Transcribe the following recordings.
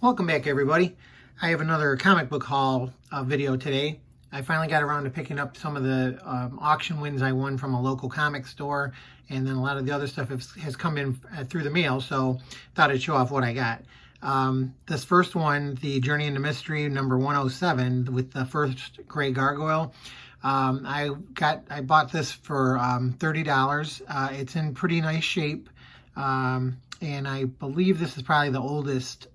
Welcome back, everybody. I have another comic book haul video today. I finally got around to picking up some of the auction wins I won from a local comic store, and then a lot of the other stuff has come in through the mail, so thought I'd show off what I got. This first one, the Journey into Mystery number 107 with the first Gray Gargoyle. I bought this for $30. It's in pretty nice shape. And I believe this is probably the oldest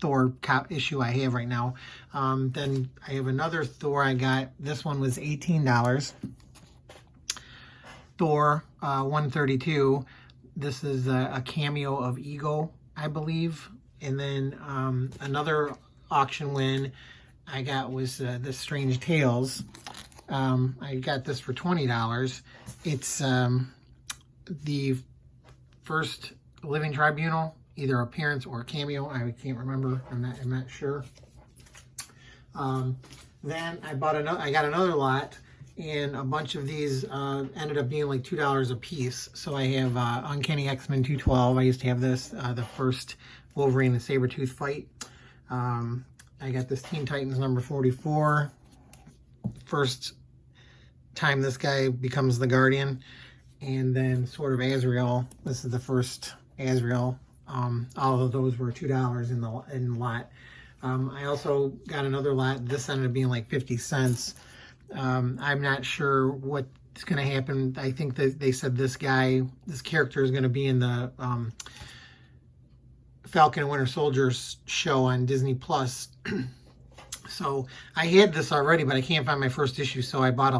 Thor issue I have right now. Then I have another Thor I got. This one was $18. Thor 132. This is a cameo of Ego, I believe. And then another auction win I got was the Strange Tales. I got this for $20. It's the first Living Tribunal, either appearance or cameo. I can't remember. I'm not sure. Then I got another lot, and a bunch of these ended up being like $2 a piece. So I have Uncanny X-Men 212. I used to have this, the first Wolverine and Sabretooth fight. I got this Teen Titans number 44. First time this guy becomes the Guardian. And then Sword of Azrael. This is the first Azrael. All of those were $2 in the lot. I also got another lot. This ended up being like 50 cents. I'm not sure what's going to happen. I think that they said this character is going to be in the Falcon and Winter Soldier show on Disney Plus. So I had this already, but I can't find my first issue, so I bought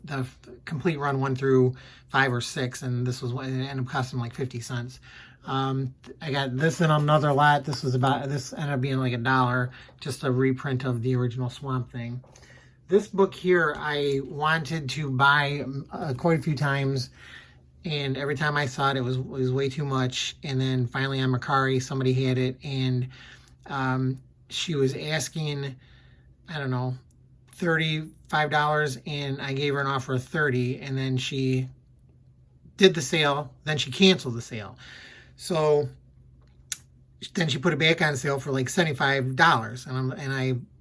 the complete run 1 through 5 or 6, and this was what it ended up costing like 50 cents. I got this in another lot. This ended up being like $1, just a reprint of the original Swamp Thing. This book here I wanted to buy quite a few times, and every time I saw it, it was way too much. And then finally on Mercari, somebody had it, and she was asking, I don't know, $35, and I gave her an offer of $30, and then she did the sale, then she canceled the sale. So then she put it back on sale for like $75, and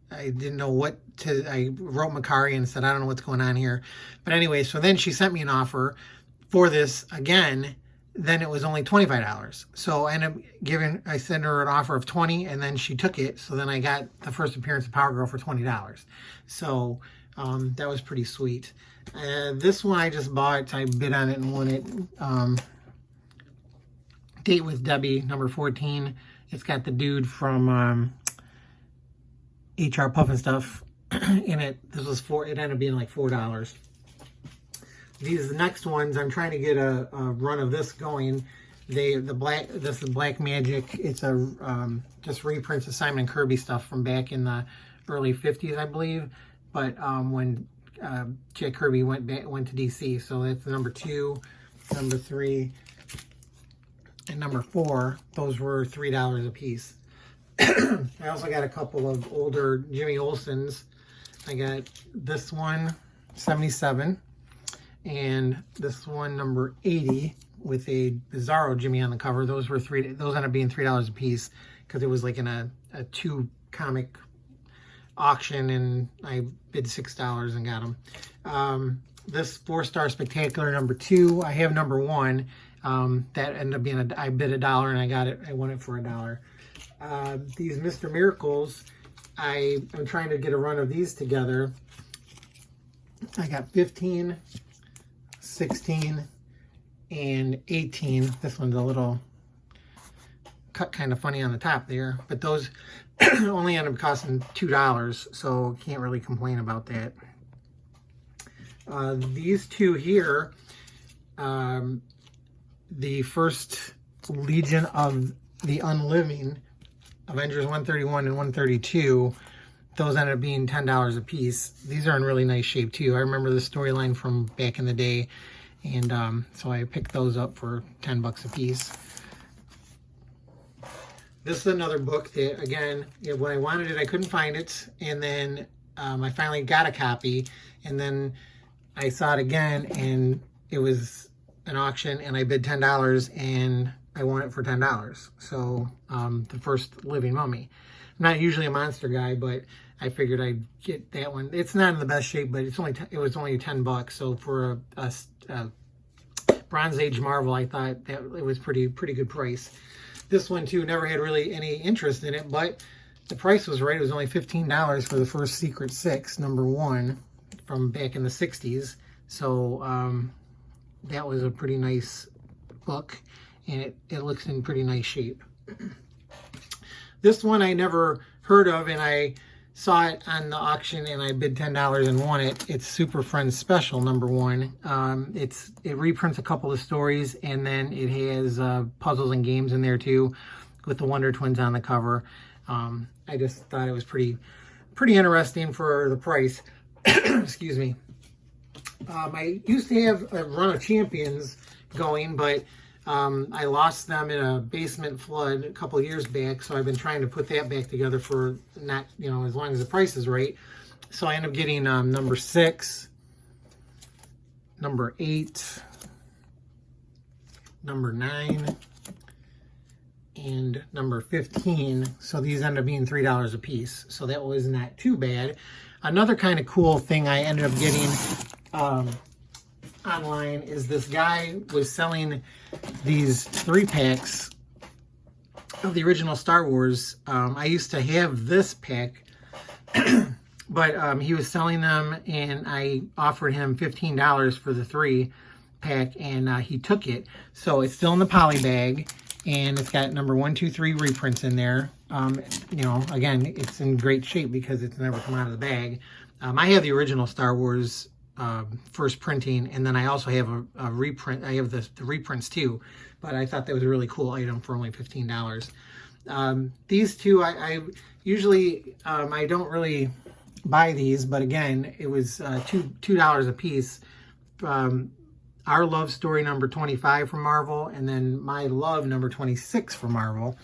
I didn't know what to, I wrote Mercari and said, I don't know what's going on here. But anyway, so then she sent me an offer for this again. Then it was only $25. So I sent her an offer of $20, and then she took it. So then I got the first appearance of Power Girl for $20. So that was pretty sweet. This one I just bought. I bid on it and won it. Date with Debbie, number 14. It's got the dude from HR Puff and Stuff in it. It ended up being like $4. These next ones, I'm trying to get a run of this going. This is Black Magic. It's just reprints of Simon and Kirby stuff from back in the early 50s, I believe. But when Jack Kirby went to DC, so that's number 2, number 3, and number 4. Those were $3 a piece. I also got a couple of older Jimmy Olsen's. I got this one, 77. And this one, number 80, with a Bizarro Jimmy on the cover. Those ended up being $3 a piece because it was like in a 2 comic auction, and I bid $6 and got them. This 4-star Spectacular number 2, I have number 1. That ended up being I bid $1 and I got it. I won it for $1. These Mr. Miracles, I'm trying to get a run of these together. I got 15. 16 and 18. This one's a little cut kind of funny on the top there, but those only end up costing $2, so can't really complain about that. These two here, the first Legion of the Unliving, Avengers 131 and 132, those ended up being $10 a piece. These are in really nice shape too. I remember the storyline from back in the day, and so I picked those up for $10 a piece. This is another book that, again, when I wanted it, I couldn't find it, and then I finally got a copy, and then I saw it again, and it was an auction, and I bid $10, and I won it for $10. So the first living mummy. I'm not usually a monster guy, but I figured I'd get that one. It's not in the best shape, but it was only $10. So for a Bronze Age Marvel, I thought that it was pretty good price. This one too, never had really any interest in it, but the price was right. It was only $15 for the first Secret Six, #1, from back in the 60s. So that was a pretty nice book, and it looks in pretty nice shape. This one I never heard of, and I saw it on the auction and I bid $10 and won it. It's Super Friends Special #1. It reprints a couple of stories, and then it has puzzles and games in there too, with the Wonder Twins on the cover. I just thought it was pretty interesting for the price. Excuse me. I used to have a run of champions going, but I lost them in a basement flood a couple of years back, so I've been trying to put that back together for not, as long as the price is right. So I end up getting #6, #8, #9, and #15. So these end up being $3 a piece. So that was not too bad. Another kind of cool thing I ended up getting online is this guy was selling these 3-packs of the original Star Wars. I used to have this pack, but he was selling them, and I offered him $15 for the 3-pack, and he took it. So it's still in the poly bag, and it's got number 1, 2, 3 reprints in there. Again, it's in great shape because it's never come out of the bag. I have the original Star Wars first printing, and then I also have a reprint. I have the reprints too, but I thought that was a really cool item for only $15. These two, I usually I don't really buy these, but again, it was $2 a piece. Our Love Story #25 from Marvel, and then My Love #26 from Marvel.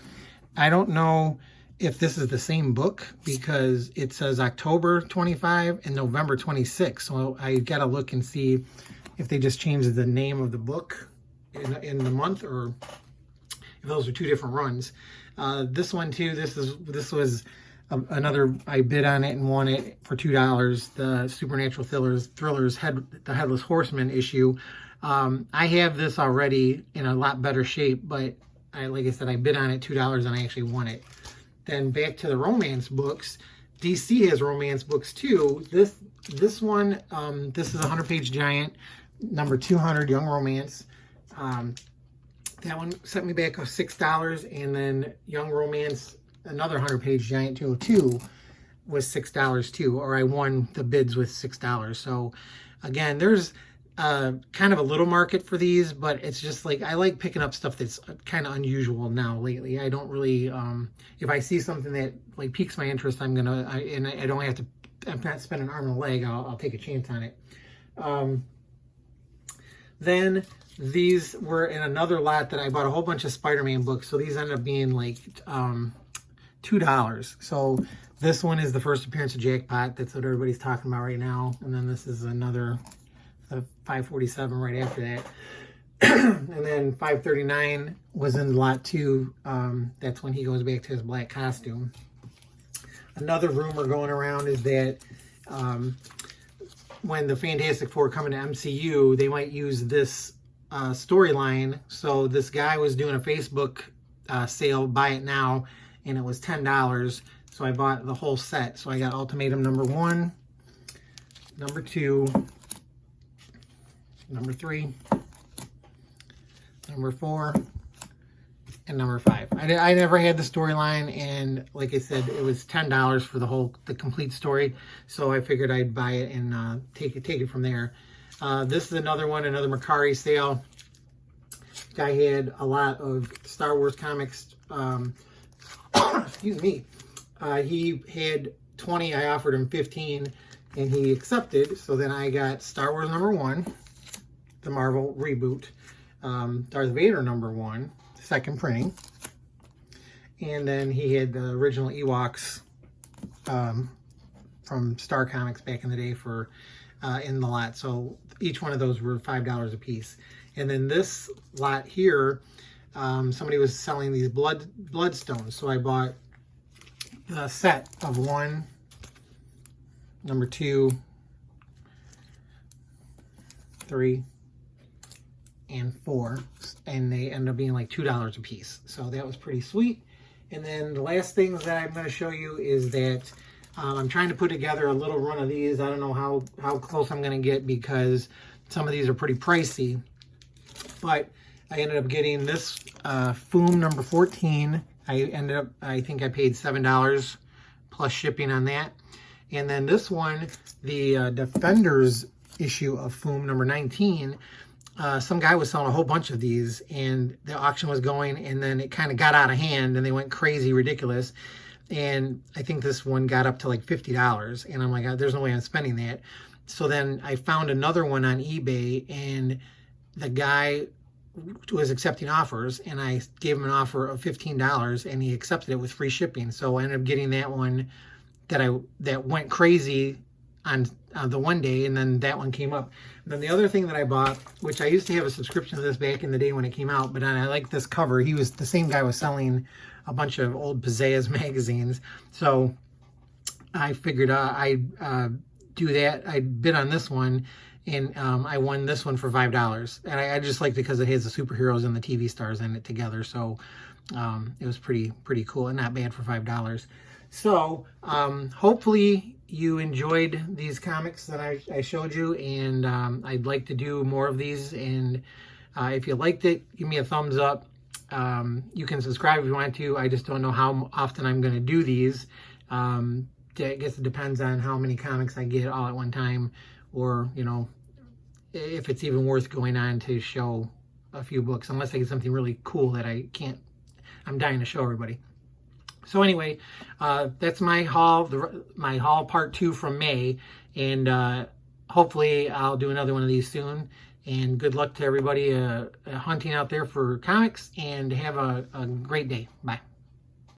I don't know if this is the same book because it says October 25 and November 26. So I gotta look and see if they just changed the name of the book in the month, or if those are two different runs. This one too, this was another, I bid on it and won it for $2. The Supernatural Thrillers the Headless Horseman issue. I have this already in a lot better shape, but like I said, I bid on it $2 and I actually won it. Then back to the romance books. DC has romance books too. This one, this is a 100-page giant, #200, Young Romance. That one set me back $6, and then Young Romance, another 100-page giant 202, was $6 too, or I won the bids with $6. So again, there's kind of a little market for these, but it's just like, I like picking up stuff that's kind of unusual now lately. I don't really, if I see something that like piques my interest, I don't have to, I'm not spending an arm and a leg, I'll take a chance on it. Then these were in another lot that I bought a whole bunch of Spider-Man books. So these ended up being like $2. So this one is the first appearance of Jackpot. That's what everybody's talking about right now. And then this is another, the 547 right after that. And then 539 was in lot 2. That's when he goes back to his black costume. Another rumor going around is that when the Fantastic Four come into MCU, they might use this storyline. So this guy was doing a Facebook sale, buy it now, and it was $10. So I bought the whole set. So I got Ultimatum #1, #2, #3, #4, and #5. I never had the storyline, and like I said, it was $10 for the complete story. So I figured I'd buy it and take it from there. This is another one, another Mercari sale. Guy had a lot of Star Wars comics. Excuse me. He had 20. I offered him 15, and he accepted. So then I got Star Wars #1, the Marvel reboot, Darth Vader #1, second printing, and then he had the original Ewoks from Star Comics back in the day for in the lot. So each one of those were $5 a piece. And then this lot here, somebody was selling these bloodstones, so I bought the set of 1, number 2, 3, and 4, and they end up being like $2 a piece. So that was pretty sweet. And then the last things that I'm going to show you is that I'm trying to put together a little run of these. I don't know how close I'm going to get because some of these are pretty pricey. But I ended up getting this Foom number 14. I think I paid $7 plus shipping on that. And then this one, the Defenders issue of Foom number 19, some guy was selling a whole bunch of these, and the auction was going, and then it kind of got out of hand, and they went crazy ridiculous. And I think this one got up to like $50, and I'm like, there's no way I'm spending that. So then I found another one on eBay, and the guy was accepting offers, and I gave him an offer of $15, and he accepted it with free shipping. So I ended up getting that one that went crazy on the one day, and then that one came up. And then the other thing that I bought, which I used to have a subscription to this back in the day when it came out, but I like this cover. The same guy was selling a bunch of old Pizzazz magazines, so I figured I'd do that. I bid on this one, and I won this one for $5, and I just liked it because it has the superheroes and the TV stars in it together. So it was pretty cool and not bad for $5. So hopefully you enjoyed these comics that I showed you, and I'd like to do more of these. And if you liked it, give me a thumbs up. You can subscribe if you want to. I just don't know how often I'm going to do these. I guess it depends on how many comics I get all at one time, or, you know, if it's even worth going on to show a few books, unless I get something really cool that I'm dying to show everybody. So anyway, that's my haul, my haul part 2 from May, and hopefully I'll do another one of these soon. And good luck to everybody hunting out there for comics, and have a great day. Bye.